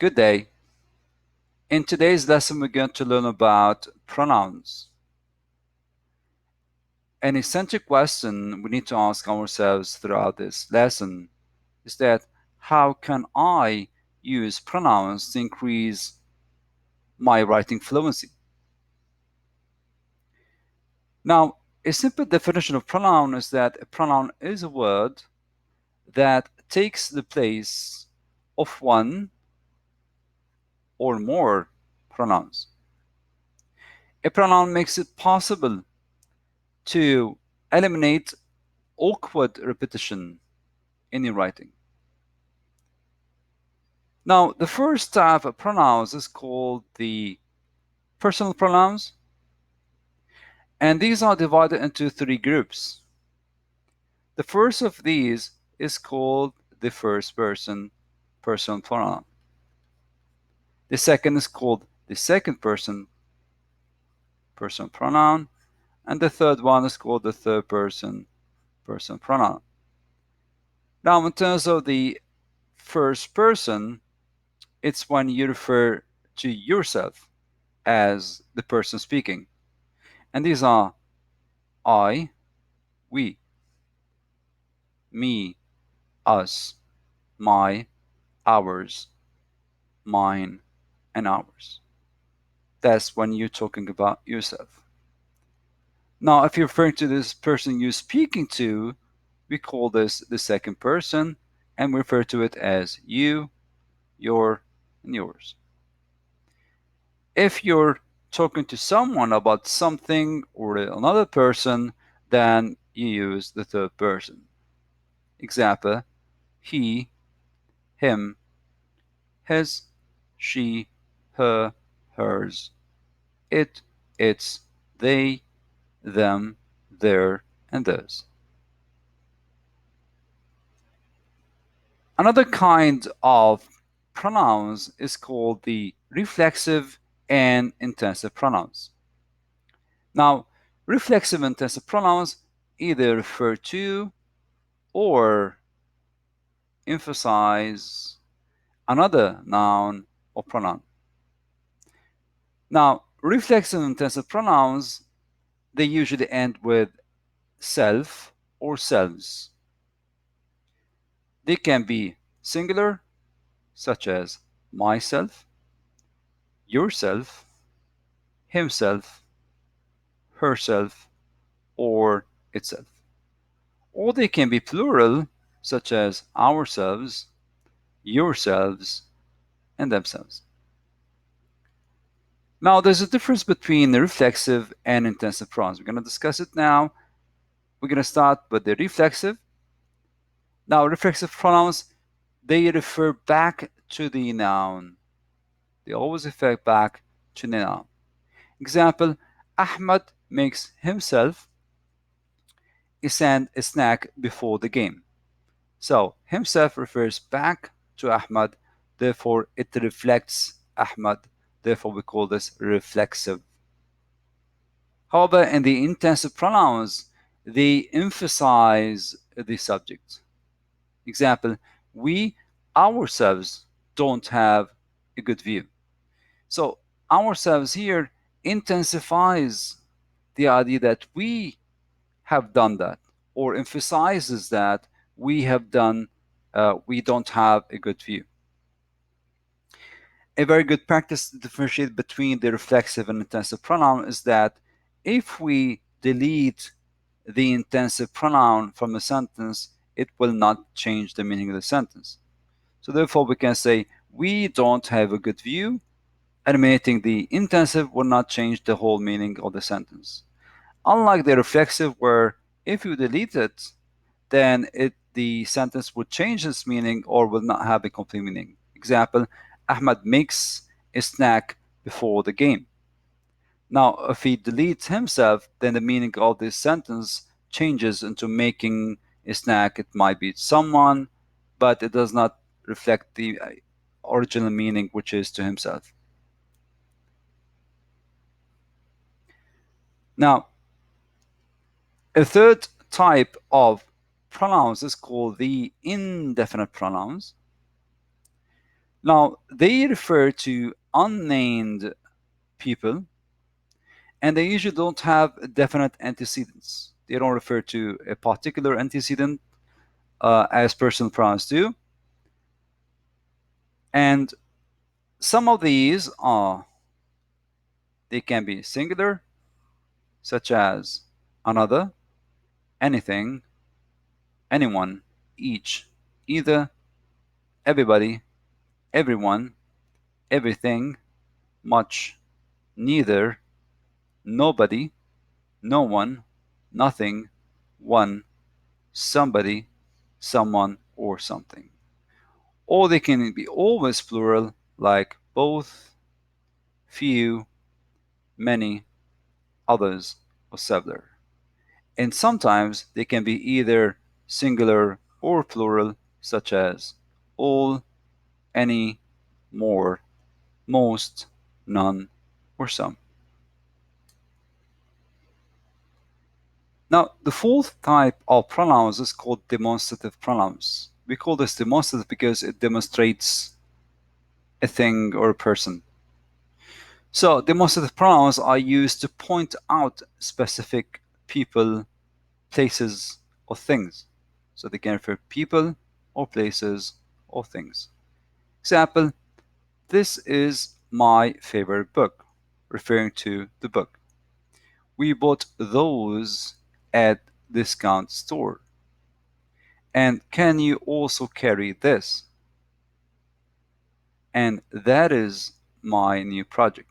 Good day. In today's lesson, we're going to learn about pronouns. An essential question we need to ask ourselves throughout this lesson is that how can I use pronouns to increase my writing fluency? Now, a simple definition of pronoun is that a pronoun is a word that takes the place of one or more pronouns. A pronoun makes it possible to eliminate awkward repetition in your writing. Now, the first type of pronouns is called the personal pronouns, and these are divided into three groups. The first of these is called the first person personal pronoun. The second is called the second person personal pronoun, and the third one is called the third person personal pronoun. Now, in terms of the first person, it's when you refer to yourself as the person speaking. And these are I, we, me, us, my, ours, mine, and ours. That's when you're talking about yourself. Now, if you're referring to this person you're speaking to, we call this the second person, and we refer to it as you, your, and yours. If you're talking to someone about something or another person, then you use the third person. Example, he, him, his, she, her, hers, it, its, they, them, their, and theirs. Another kind of pronouns is called the reflexive and intensive pronouns. Now, reflexive and intensive pronouns either refer to or emphasize another noun or pronoun. Now, reflexive and intensive pronouns, they usually end with self or selves. They can be singular, such as myself, yourself, himself, herself, or itself. Or they can be plural, such as ourselves, yourselves, and themselves. Now, there's a difference between the reflexive and intensive pronouns. We're going to discuss it now. We're going to start with the reflexive. Now, reflexive pronouns, they refer back to the noun. They always refer back to the noun. Example, Ahmed makes himself a snack before the game. So, himself refers back to Ahmed, therefore it reflects Ahmed. Therefore, we call this reflexive. However, in the intensive pronouns, they emphasize the subject. Example, we ourselves don't have a good view. So ourselves here intensifies the idea that we have done that, or emphasizes that we don't have a good view. A very good practice to differentiate between the reflexive and intensive pronoun is that if we delete the intensive pronoun from a sentence, it will not change the meaning of the sentence. So therefore, we can say, we don't have a good view. Eliminating the intensive will not change the whole meaning of the sentence. Unlike the reflexive, where if you delete it, then the sentence would change its meaning or will not have a complete meaning. Example, Ahmed makes a snack before the game. Now, if he deletes himself, then the meaning of this sentence changes into making a snack. It might be someone, but it does not reflect the original meaning, which is to himself. Now, a third type of pronouns is called the indefinite pronouns. Now, they refer to unnamed people, and they usually don't have definite antecedents. They don't refer to a particular antecedent as personal pronouns do. And some of these are, they can be singular, such as another, anything, anyone, each, either, everybody, everyone, everything, much, neither, nobody, no one, nothing, one, somebody, someone, or something. Or they can be always plural, like both, few, many, others, or several. And sometimes they can be either singular or plural, such as all, any, more, most, none, or some. Now, the fourth type of pronouns is called demonstrative pronouns. We call this demonstrative because it demonstrates a thing or a person. So, demonstrative pronouns are used to point out specific people, places, or things. So, they can refer people or places or things. Example, this is my favorite book, referring to the book. We bought those at discount store. And can you also carry this? And that is my new project.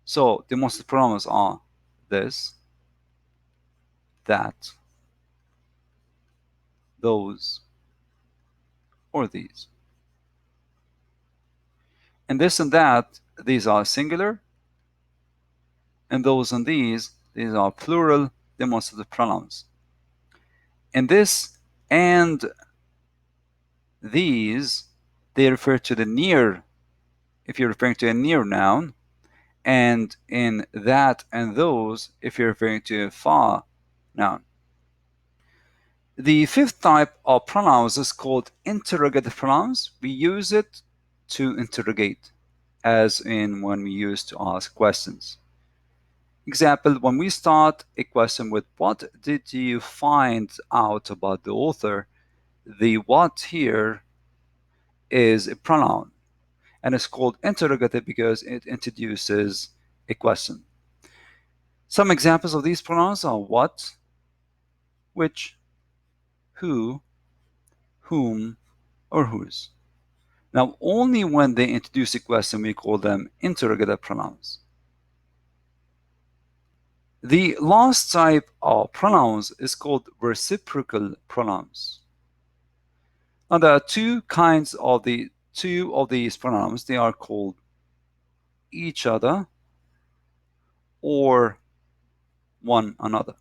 So the most pronouns are this, that, those, or these. And this and that, these are singular, and those and these are plural demonstrative pronouns. And this and these, they refer to the near, if you're referring to a near noun, and in that and those, if you're referring to a far noun. The fifth type of pronouns is called interrogative pronouns. We use it to interrogate, as in when we use to ask questions. Example, when we start a question with what did you find out about the author, the what here is a pronoun and it's called interrogative because it introduces a question. Some examples of these pronouns are what, which, who, whom, or whose. Now, only when they introduce a question we call them interrogative pronouns. The last type of pronouns is called reciprocal pronouns. Now, there are two of these pronouns. They are called each other or one another.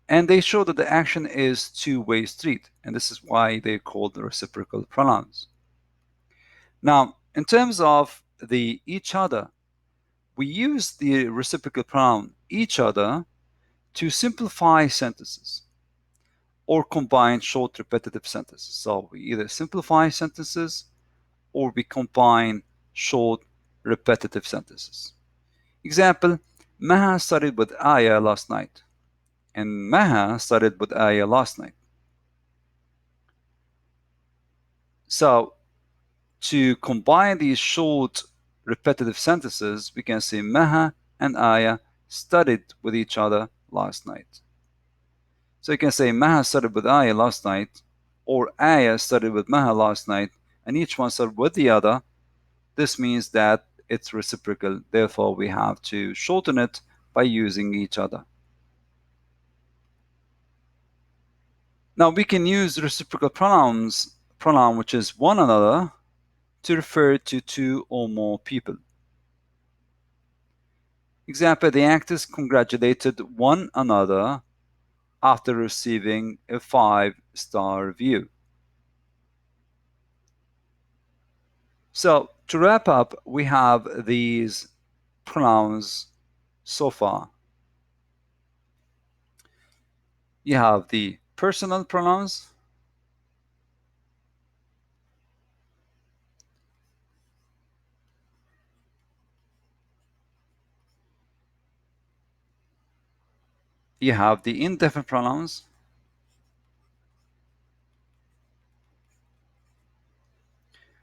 And they show that the action is two-way street, and this is why they're called reciprocal pronouns. Now, in terms of the each other, we use the reciprocal pronoun each other to simplify sentences or combine short repetitive sentences. So we either simplify sentences or we combine short repetitive sentences. Example, Maha studied with Aya last night. And Maha studied with Aya last night. So to combine these short repetitive sentences, we can say Maha and Aya studied with each other last night. So you can say Maha studied with Aya last night, or Aya studied with Maha last night, and each one studied with the other. This means that it's reciprocal. Therefore, we have to shorten it by using each other. Now we can use reciprocal pronouns, pronoun which is one another, to refer to two or more people. Example, the actors congratulated one another after receiving a 5-star review. So to wrap up, we have these pronouns so far. You have the personal pronouns, You have the indefinite pronouns.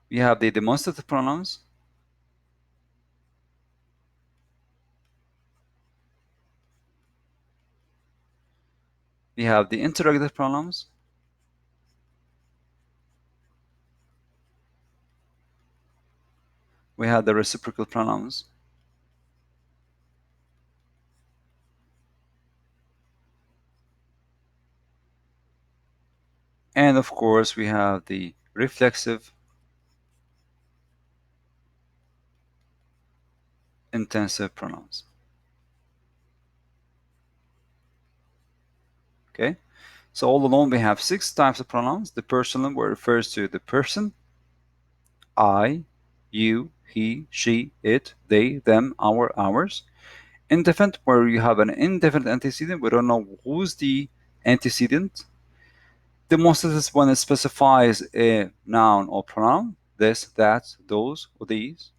We have the demonstrative pronouns. We have the interrogative pronouns. We have the reciprocal pronouns. And of course, we have the reflexive, intensive pronouns. Okay, so all along we have 6 types of pronouns. The personal, where it refers to the person: I, you, he, she, it, they, them, our, ours. Indefinite, where you have an indefinite antecedent. We don't know who's the antecedent. Demonstrative is when it specifies a noun or pronoun: this, that, those, or these.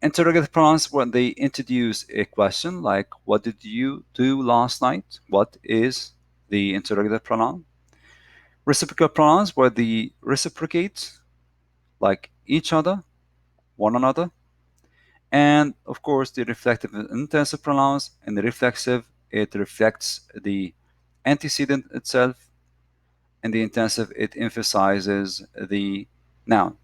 Interrogative pronouns when they introduce a question like, what did you do last night? What is the interrogative pronoun? Reciprocal pronouns where they reciprocate, like each other, one another. And of course, the reflective and intensive pronouns. In the reflexive, it reflects the antecedent itself. In the intensive, it emphasizes the noun.